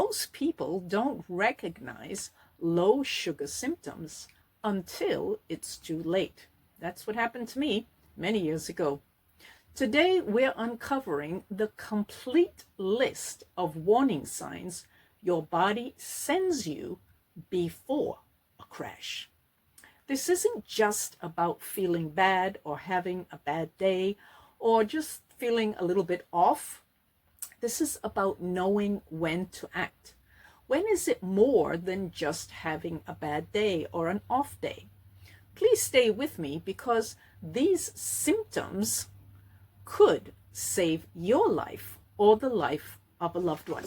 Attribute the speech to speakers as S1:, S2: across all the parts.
S1: most people don't recognize low sugar symptoms until it's too late. That's what happened to me many years ago. Today, we're uncovering the complete list of warning signs your body sends you before a crash. This isn't just about feeling bad or having a bad day or just feeling a little bit off. This is about knowing when to act. When is it more than just having a bad day or an off day? Please stay with me because these symptoms could save your life or the life of a loved one.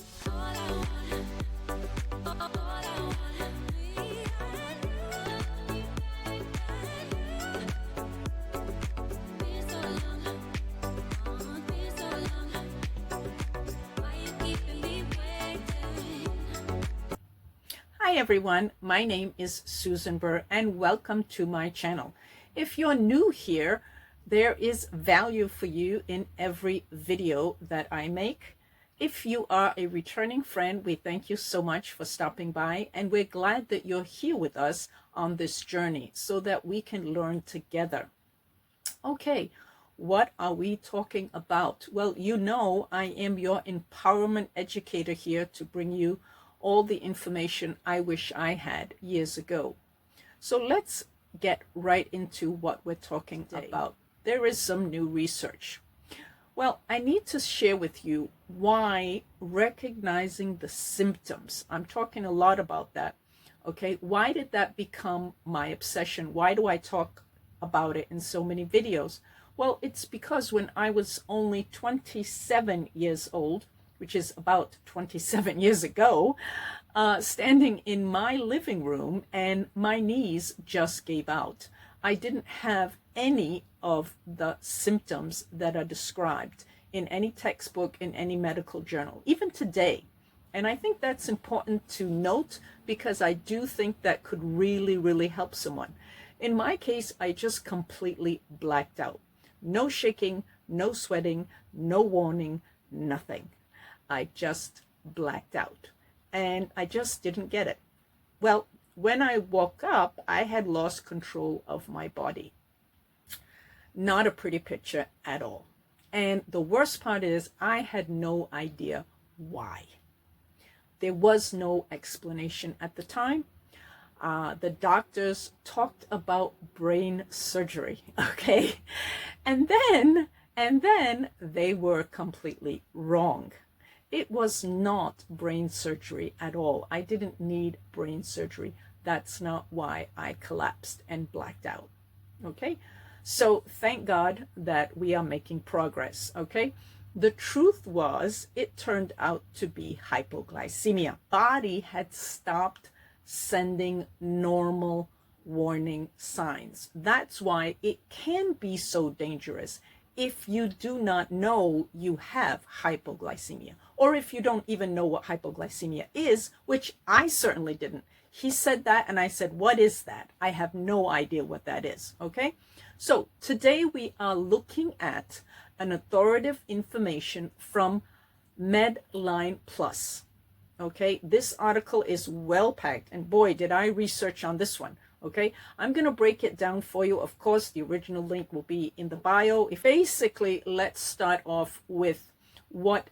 S1: Hi everyone, my name is Susan Burr and welcome to my channel. If you're new here, there is value for you in every video that I make. If you are a returning friend, we thank you so much for stopping by, and we're glad that you're here with us on this journey so that we can learn together. Okay, what are we talking about? Well, you know I am your empowerment educator here to bring you all the information I wish I had years ago. So let's get right into what we're talking about. There is some new research. Well, I need to share with you why recognizing the symptoms, I'm talking a lot about that, okay? Why did that become my obsession? Why do I talk about it in so many videos? Well, it's because when I was only 27 years old, which is about 27 years ago, standing in my living room and my knees just gave out. I didn't have any of the symptoms that are described in any textbook, in any medical journal, even today. And I think that's important to note because I do think that could really, really help someone. In my case, I just completely blacked out. No shaking, no sweating, no warning, nothing. I just blacked out and I just didn't get it. Well, when I woke up, I had lost control of my body. Not a pretty picture at all. And the worst part is I had no idea why. There was no explanation at the time. The doctors talked about brain surgery, okay? And then they were completely wrong. It was not brain surgery at all. I didn't need brain surgery. That's not why I collapsed and blacked out, okay? So thank God that we are making progress, okay? The truth was, it turned out to be hypoglycemia. Body had stopped sending normal warning signs. That's why it can be so dangerous if you do not know you have hypoglycemia, or if you don't even know what hypoglycemia is, which I certainly didn't. He said that and I said, what is that? I have no idea what that is, okay? So today we are looking at an authoritative information from medlineplus, okay? This article is well packed, and boy, did I research on this one. Okay, I'm going to break it down for you. Of course, the original link will be in the bio. Basically, let's start off with what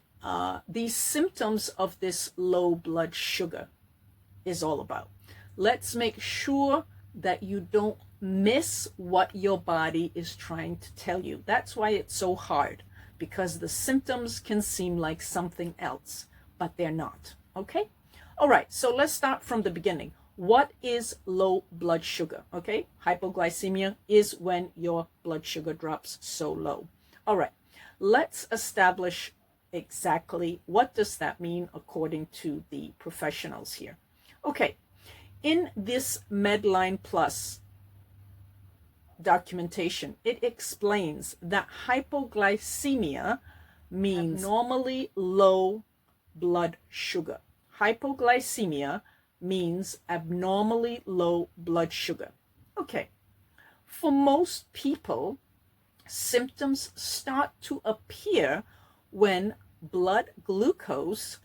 S1: these symptoms of this low blood sugar is all about. Let's make sure that you don't miss what your body is trying to tell you. That's why it's so hard, because the symptoms can seem like something else, but they're not. Okay? All right, so let's start from the beginning. What is low blood sugar? Okay, hypoglycemia is when your blood sugar drops so low. All right, let's establish exactly what does that mean according to the professionals here. Okay, in this medlineplus documentation, it explains that hypoglycemia means abnormally low blood sugar. Hypoglycemia means abnormally low blood sugar. Okay, for most people, symptoms start to appear when blood glucose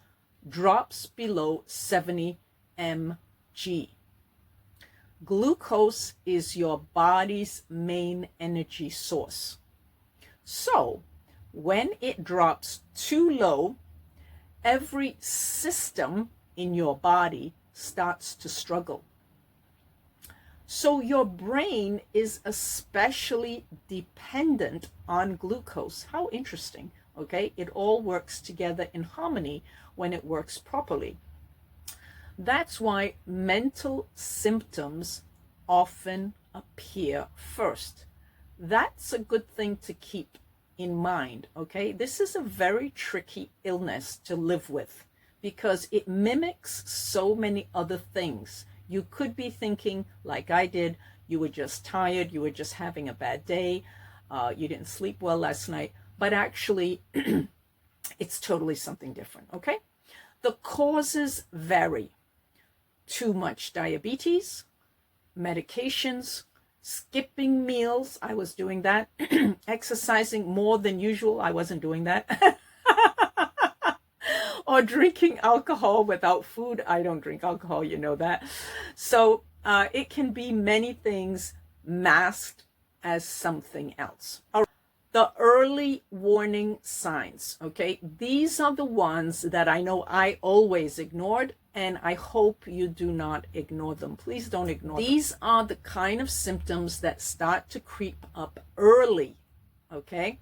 S1: drops below 70 mg. Glucose is your body's main energy source. So when it drops too low, every system in your body starts to struggle. So your brain is especially dependent on glucose. How interesting, okay? It all works together in harmony when it works properly. That's why mental symptoms often appear first. That's a good thing to keep in mind, okay? This is a very tricky illness to live with because it mimics so many other things. You could be thinking, like I did, you were just tired, you were just having a bad day, you didn't sleep well last night, but actually it's totally something different, okay? The causes vary. Too much diabetes, medications, skipping meals, I was doing that, exercising more than usual, I wasn't doing that, or drinking alcohol without food. I don't drink alcohol, you know that. So it can be many things masked as something else. The early warning signs, okay? These are the ones that I know I always ignored, and I hope you do not ignore them. Please don't ignore them. These are the kind of symptoms that start to creep up early, okay?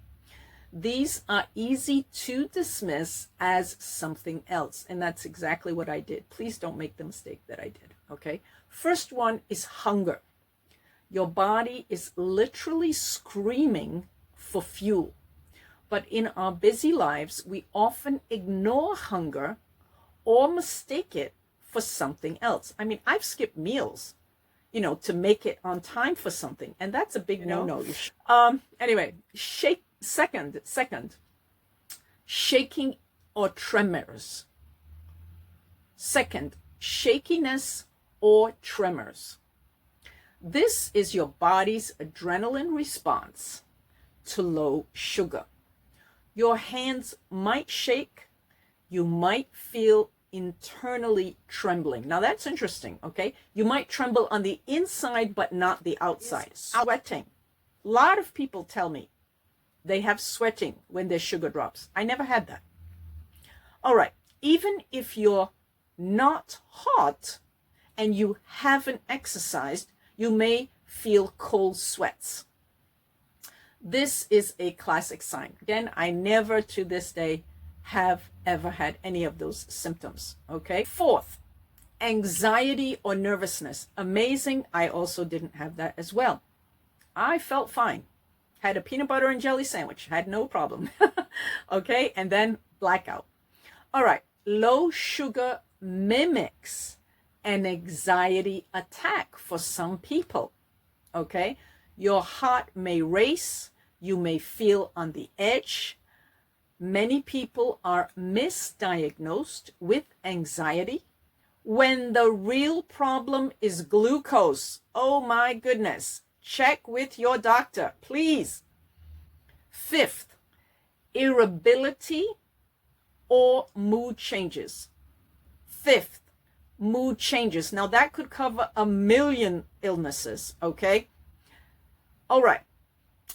S1: These are easy to dismiss as something else, and that's exactly what I did. Please don't make the mistake that I did, okay? First one is hunger. Your body is literally screaming for fuel. But in our busy lives, we often ignore hunger or mistake it for something else. I mean, I've skipped meals, you know, to make it on time for something, and that's a big no-no. Anyway, second, shaking or tremors. Second, shakiness or tremors. This is your body's adrenaline response to low sugar. Your hands might shake. You might feel internally trembling. Now that's interesting, okay? You might tremble on the inside, but not the outside. Sweating. A lot of people tell me they have sweating when their sugar drops. I never had that. All right. Even if you're not hot and you haven't exercised, you may feel cold sweats. This is a classic sign. Again, I never to this day have ever had any of those symptoms, okay? Fourth, anxiety or nervousness. Amazing, I also didn't have that as well. I felt fine. Had a peanut butter and jelly sandwich, had no problem, okay? And then blackout. All right, low sugar mimics an anxiety attack for some people, okay? Your heart may race, you may feel on the edge. Many people are misdiagnosed with anxiety when the real problem is glucose. Oh my goodness. Check with your doctor, please. Fifth, irritability or mood changes. Fifth, mood changes. Now that could cover a million illnesses, okay? All right.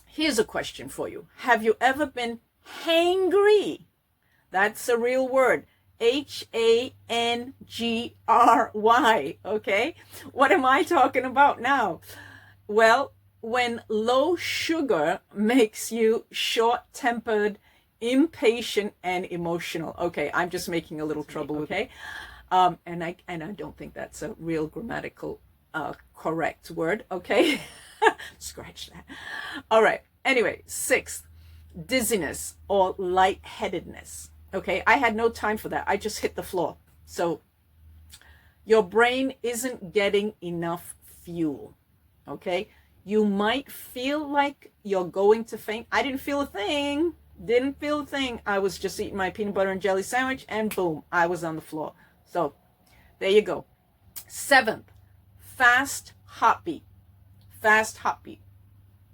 S1: Here's a question for you. Have you ever been hangry? That's a real word. Hangry, okay? What am I talking about now? Well, when low sugar makes you short-tempered, impatient, and emotional. Okay, I'm just making a little trouble, okay? And I don't think that's a real grammatical correct word, okay? Scratch that. All right. Anyway, sixth, dizziness or lightheadedness. Okay, I had no time for that. I just hit the floor. So your brain isn't getting enough fuel. Okay, you might feel like you're going to faint. I didn't feel a thing. Didn't feel a thing. I was just eating my peanut butter and jelly sandwich, and boom, I was on the floor. So there you go. Seventh, fast heartbeat. Fast heartbeat.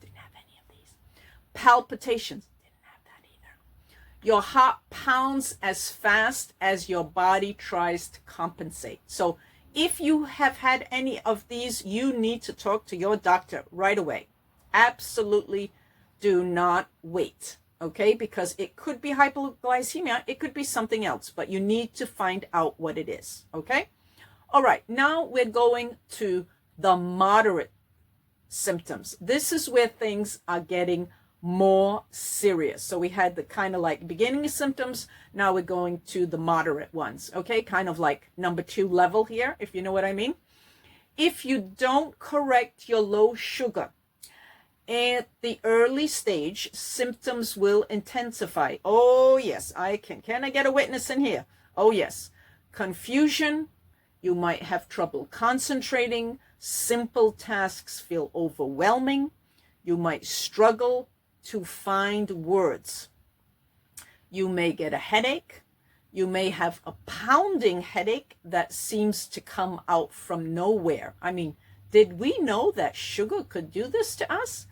S1: Didn't have any of these. Palpitations. Didn't have that either. Your heart pounds as fast as your body tries to compensate. So if you have had any of these, you need to talk to your doctor right away. Absolutely do not wait, okay? Because it could be hypoglycemia, it could be something else, but you need to find out what it is, okay? All right, now we're going to the moderate symptoms. This is where things are getting more serious. So we had the kind of like beginning symptoms. Now we're going to the moderate ones. Okay. Kind of like number 2 level here, if you know what I mean. If you don't correct your low sugar at the early stage, symptoms will intensify. Oh yes, can I get a witness in here? Oh yes. Confusion. You might have trouble concentrating. Simple tasks feel overwhelming. You might struggle to find words. You may get a headache. You may have a pounding headache that seems to come out from nowhere. I mean, did we know that sugar could do this to us?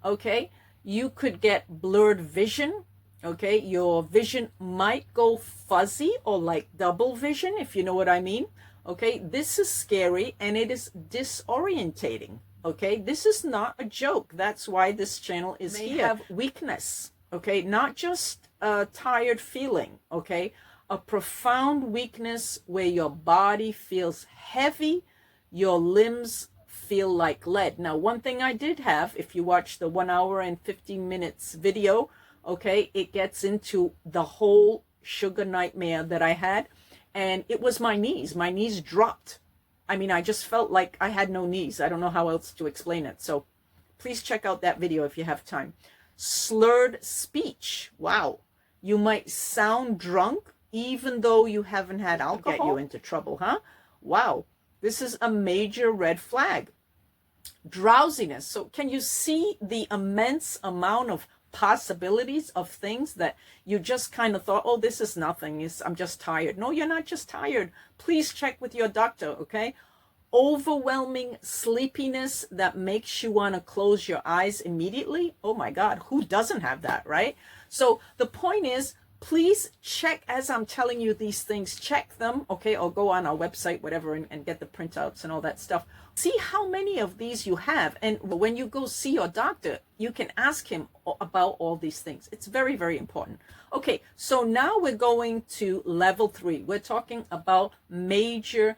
S1: Okay. You could get blurred vision. Okay. Your vision might go fuzzy or like double vision, if you know what I mean. Okay. This is scary and it is disorientating. Okay, this is not a joke. That's why this channel is here. You have weakness, okay, not just a tired feeling, okay, a profound weakness where your body feels heavy, your limbs feel like lead. Now, one thing I did have, if you watch the 1 hour and 15 minutes video, okay, it gets into the whole sugar nightmare that I had, and it was my knees. My knees dropped. I mean, I just felt like I had no knees. I don't know how else to explain it. So please check out that video if you have time. Slurred speech. Wow. You might sound drunk even though you haven't had alcohol. Get you into trouble, huh? Wow. This is a major red flag. Drowsiness. So can you see the immense amount of possibilities of things that you just kind of thought, oh, this is nothing, I'm just tired. No, you're not just tired. Please check with your doctor, okay? Overwhelming sleepiness that makes you want to close your eyes immediately. Oh my God, who doesn't have that, right? So the point is, please check, as I'm telling you these things, check them, okay, or go on our website, whatever, and get the printouts and all that stuff. See how many of these you have. And when you go see your doctor, you can ask him about all these things. It's very, very important. Okay, so now we're going to level 3. We're talking about major,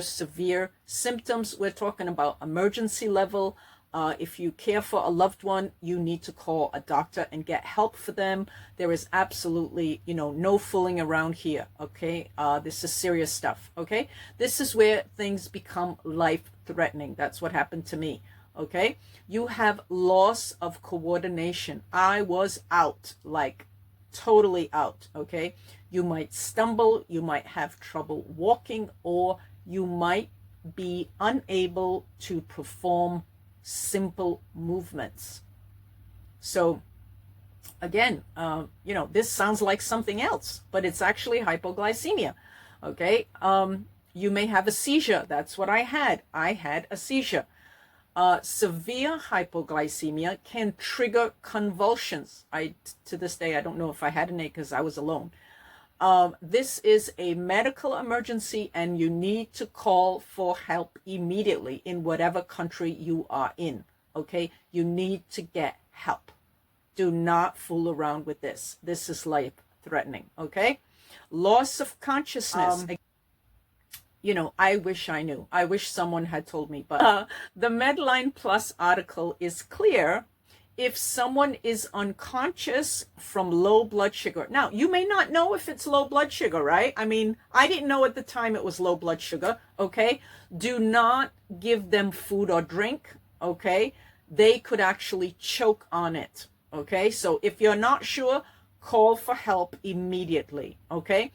S1: severe symptoms. We're talking about emergency level. If you care for a loved one, you need to call a doctor and get help for them. There is absolutely, no fooling around here, okay? This is serious stuff, okay? This is where things become life-threatening. That's what happened to me, okay? You have loss of coordination. I was out, like totally out, okay? You might stumble, you might have trouble walking, or you might be unable to perform simple movements. So again, this sounds like something else, but it's actually hypoglycemia. Okay. You may have a seizure. That's what I had. I had a seizure. Severe hypoglycemia can trigger convulsions. To this day, I don't know if I had any because I was alone. This is a medical emergency and you need to call for help immediately in whatever country you are in, okay? You need to get help. Do not fool around with this. This is life-threatening, okay? Loss of consciousness. I wish I knew. I wish someone had told me, but the medlineplus article is clear. If someone is unconscious from low blood sugar. Now, you may not know if it's low blood sugar, right? I mean, I didn't know at the time it was low blood sugar, okay? Do not give them food or drink, okay? They could actually choke on it, okay? So if you're not sure, call for help immediately, okay?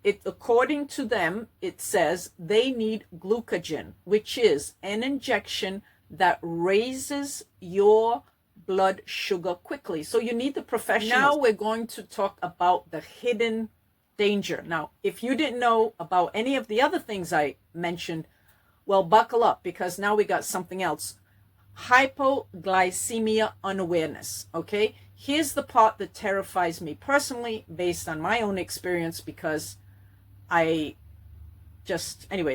S1: According to them, it says they need glucagon, which is an injection that raises your blood sugar quickly. So you need the professionals. Now we're going to talk about the hidden danger. Now, if you didn't know about any of the other things I mentioned, well, buckle up because now we got something else. Hypoglycemia unawareness, okay? here's the part that terrifies me personally based on my own experience, because anyway,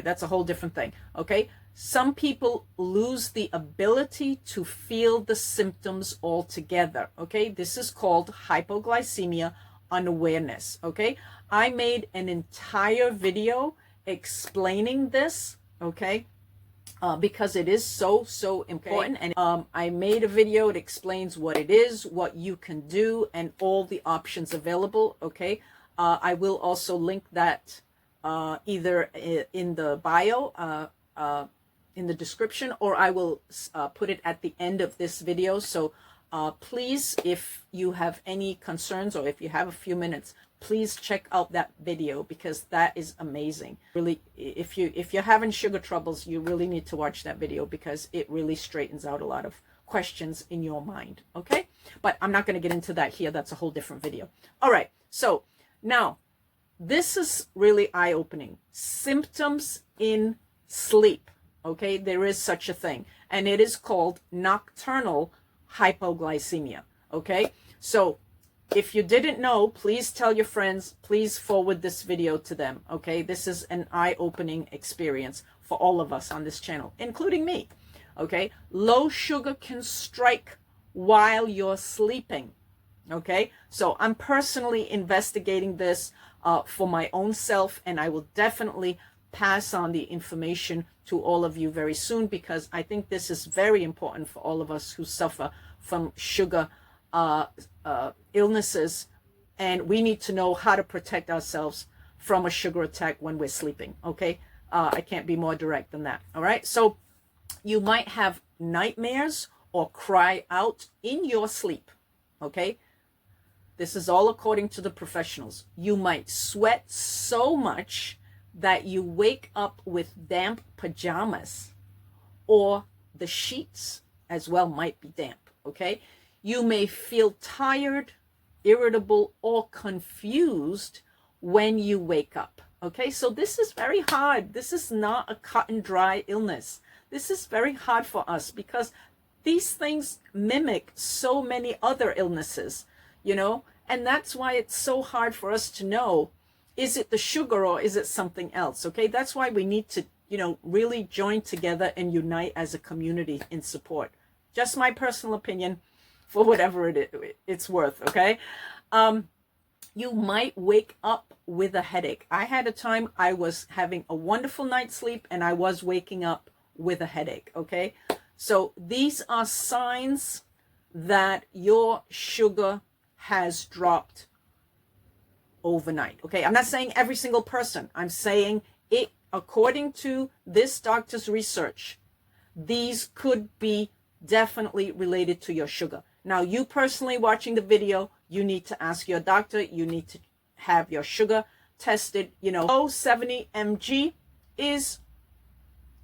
S1: that's a whole different thing. Okay. Some people lose the ability to feel the symptoms altogether. Okay. This is called hypoglycemia unawareness. Okay. I made an entire video explaining this. Okay. Because it is so important. Okay. And I made a video. It explains what it is, what you can do, and all the options available. Okay. I will also link that either in the bio, in the description, or I will put it at the end of this video. So please, if you have any concerns, or if you have a few minutes, please check out that video, because that is amazing. Really, if you're having sugar troubles, you really need to watch that video, because it really straightens out a lot of questions in your mind. Okay, but I'm not going to get into that here. That's a whole different video. All right, so now this is really eye-opening. Symptoms in sleep. Okay, there is such a thing, and it is called nocturnal hypoglycemia. Okay, so if you didn't know, please tell your friends, please forward this video to them. Okay, this is an eye-opening experience for all of us on this channel, including me. Okay, low sugar can strike while you're sleeping. Okay, so I'm personally investigating this for my own self, and I will definitely pass on the information to all of you very soon, because I think this is very important for all of us who suffer from sugar illnesses, and we need to know how to protect ourselves from a sugar attack when we're sleeping. Okay, I can't be more direct than that. All right, so you might have nightmares or cry out in your sleep. Okay, this is all according to the professionals. You might sweat so much that you wake up with damp pajamas, or the sheets as well might be damp. Okay, you may feel tired, irritable, or confused when you wake up. Okay, so this is very hard. This is not a cut and dry illness. This is very hard for us, because these things mimic so many other illnesses, you know, and that's why it's so hard for us to know, is it the sugar or is it something else? Okay, that's why we need to, you know, really join together and unite as a community in support. Just my personal opinion, for whatever it's worth. Okay, you might wake up with a headache. I had a time I was having a wonderful night's sleep and I was waking up with a headache. Okay, so these are signs that your sugar has dropped overnight. Okay, I'm not saying every single person. I'm saying it according to this doctor's research. These could be definitely related to your sugar. Now, you personally watching the video, you need to ask your doctor. You need to have your sugar tested. You know, low 70 mg is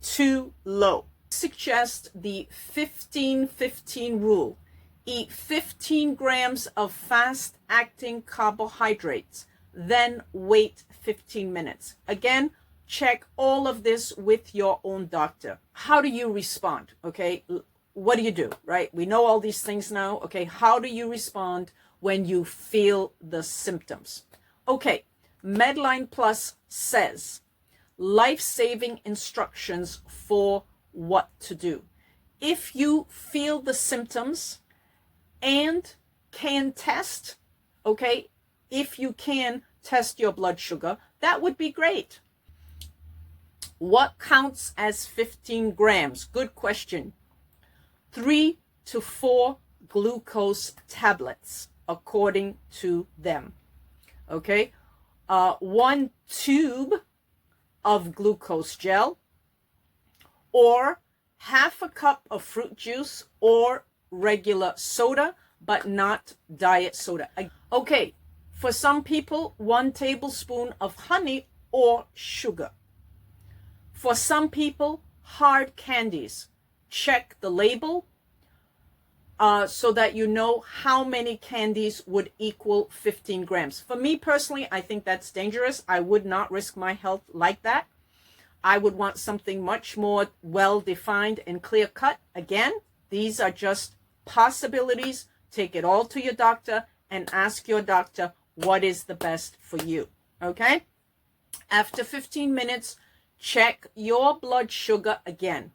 S1: too low. Suggest the 15-15 rule. Eat 15 grams of fast-acting carbohydrates, then wait 15 minutes. Again, check all of this with your own doctor. How do you respond? Okay, what do you do, right? We know all these things now. Okay, how do you respond when you feel the symptoms? Okay, medlineplus says life-saving instructions for what to do. If you feel the symptoms and can test, okay, if you can test your blood sugar, that would be great. What counts as 15 grams? Good question. 3 to 4 glucose tablets, according to them. Okay, 1 tube of glucose gel, or half a cup of fruit juice, or regular soda, but not diet soda. Okay, for some people, 1 tablespoon of honey or sugar. For some people, hard candies. Check the label so that you know how many candies would equal 15 grams. For me personally, I think that's dangerous. I would not risk my health like that. I would want something much more well-defined and clear-cut. Again, these are just possibilities take it all to your doctor and ask your doctor what is the best for you, okay? After 15 minutes, check your blood sugar again.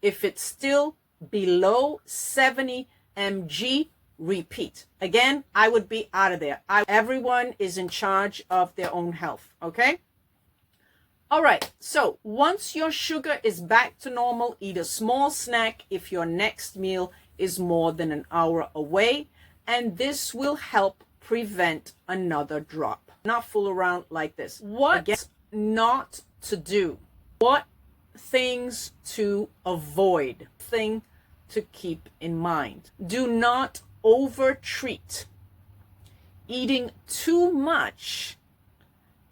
S1: If it's still below 70 mg, repeat. Again, I would be out of there. Everyone is in charge of their own health, okay? All right, so once your sugar is back to normal, eat a small snack if your next meal is more than an hour away, and this will help prevent another drop. Not fool around like this. What not to do? What things to avoid? Thing to keep in mind. Do not over-treat. Eating too much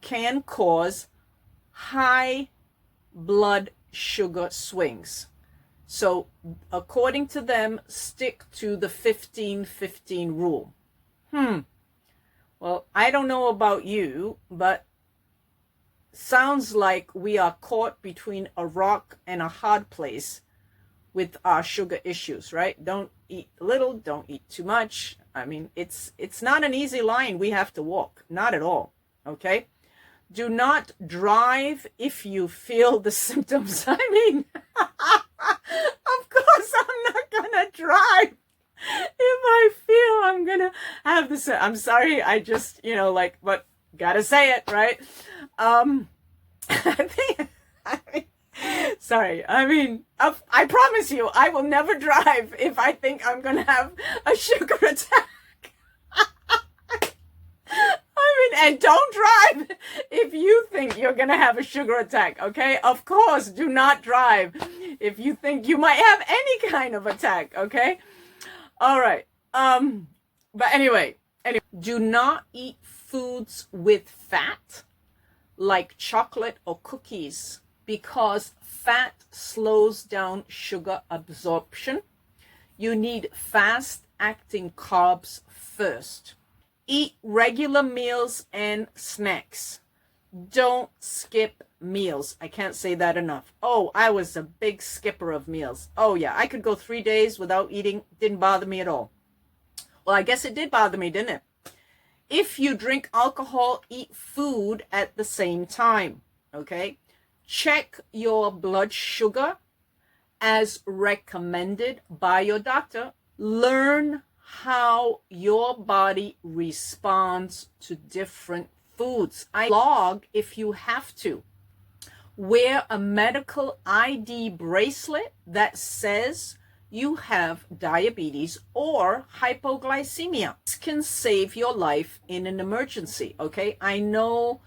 S1: can cause high blood sugar swings. So according to them, stick to the 15-15 rule. Well, I don't know about you, but sounds like we are caught between a rock and a hard place with our sugar issues, right? Don't eat little, don't eat too much. I mean, it's not an easy line we have to walk, not at all, okay? Do not drive if you feel the symptoms. I mean, of course I'm not gonna drive if I feel I'm gonna have this. I'm sorry, I just, but gotta say it, right? Sorry, I promise you, I will never drive if I think I'm gonna have a sugar attack. And don't drive if you think you're going to have a sugar attack, okay? Of course, do not drive if you think you might have any kind of attack, okay? All right. But anyway, do not eat foods with fat like chocolate or cookies because fat slows down sugar absorption. You need fast-acting carbs first. Eat regular meals and snacks. Don't skip meals. I can't say that enough. Oh, I was a big skipper of meals. Oh yeah, I could go 3 days without eating. Didn't bother me at all. Well, I guess it did bother me, didn't it? If you drink alcohol, eat food at the same time, okay? Check your blood sugar as recommended by your doctor. Learn how your body responds to different foods. Log if you have to. Wear a medical ID bracelet that says you have diabetes or hypoglycemia. This can save your life in an emergency, okay? I know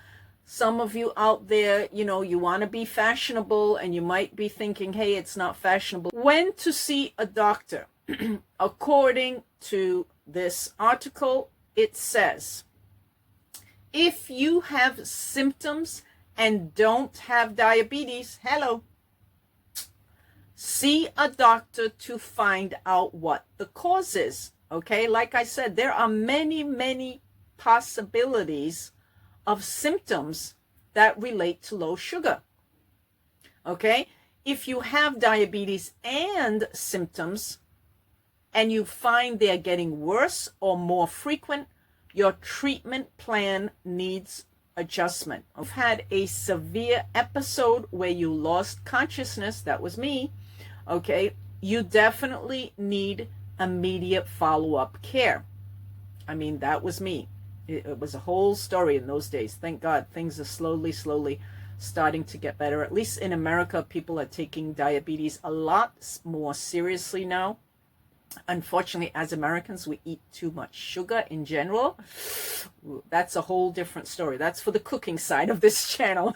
S1: some of you out there, you want to be fashionable and you might be thinking, hey, it's not fashionable. When to see a doctor? According to this article, it says, if you have symptoms and don't have diabetes, see a doctor to find out what the cause is. Okay, like I said, there are many, many possibilities of symptoms that relate to low sugar. Okay, if you have diabetes and symptoms, and you find they're getting worse or more frequent, your treatment plan needs adjustment. I've had a severe episode where you lost consciousness, that was me, okay? You definitely need immediate follow-up care. I mean, that was me. It was a whole story in those days. Thank God things are slowly starting to get better. At least in America, people are taking diabetes a lot more seriously now. Unfortunately, as Americans, we eat too much sugar in general. That's a whole different story. That's for the cooking side of this channel.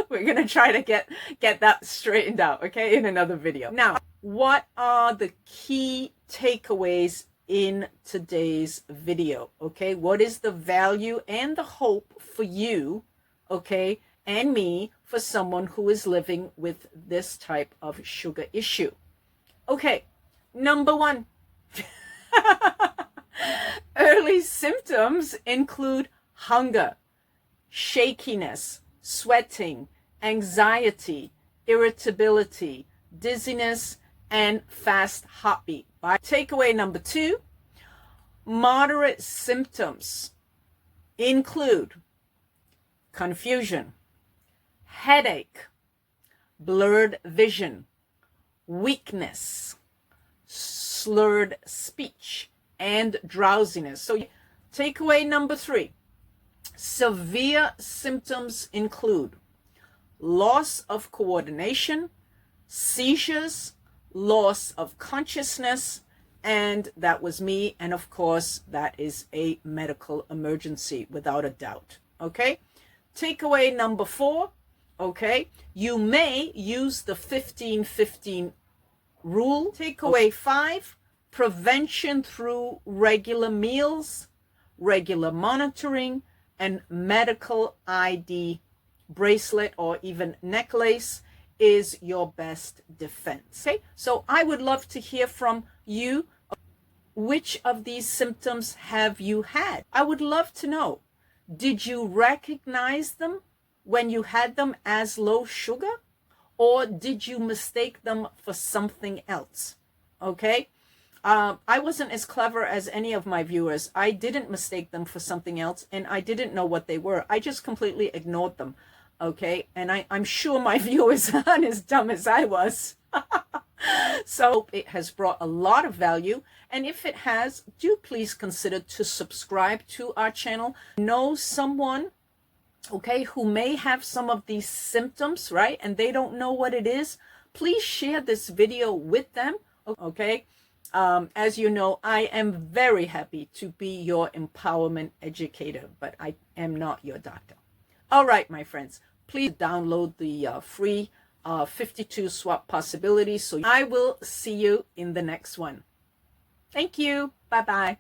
S1: We're going to try to get that straightened out, okay, in another video. Now, what are the key takeaways in today's video, okay? What is the value and the hope for you, okay, and me, for someone who is living with this type of sugar issue? Okay. Number 1, early symptoms include hunger, shakiness, sweating, anxiety, irritability, dizziness, and fast heartbeat. Takeaway number 2, Moderate symptoms include confusion, headache, blurred vision, weakness, slurred speech, and drowsiness. So takeaway number 3, severe symptoms include loss of coordination, seizures, loss of consciousness, and that was me. And of course, that is a medical emergency without a doubt. Okay. Takeaway number 4. Okay. You may use the 15-15 rule. Takeaway 5, prevention through regular meals, regular monitoring, and medical ID bracelet or even necklace is your best defense. Okay, so I would love to hear from you. Which of these symptoms have you had? I would love to know. Did you recognize them when you had them as low sugar, or did you mistake them for something else? Okay. I wasn't as clever as any of my viewers. I didn't mistake them for something else, and I didn't know what they were. I just completely ignored them. Okay. And I'm sure my viewers aren't as dumb as I was. So it has brought a lot of value. And if it has, do please consider to subscribe to our channel. Know someone, okay, who may have some of these symptoms, right? And they don't know what it is. Please share this video with them. Okay. As you know, I am very happy to be your empowerment educator, but I am not your doctor. All right, my friends, please download the free 52 swap possibilities. So I will see you in the next one. Thank you. Bye-bye.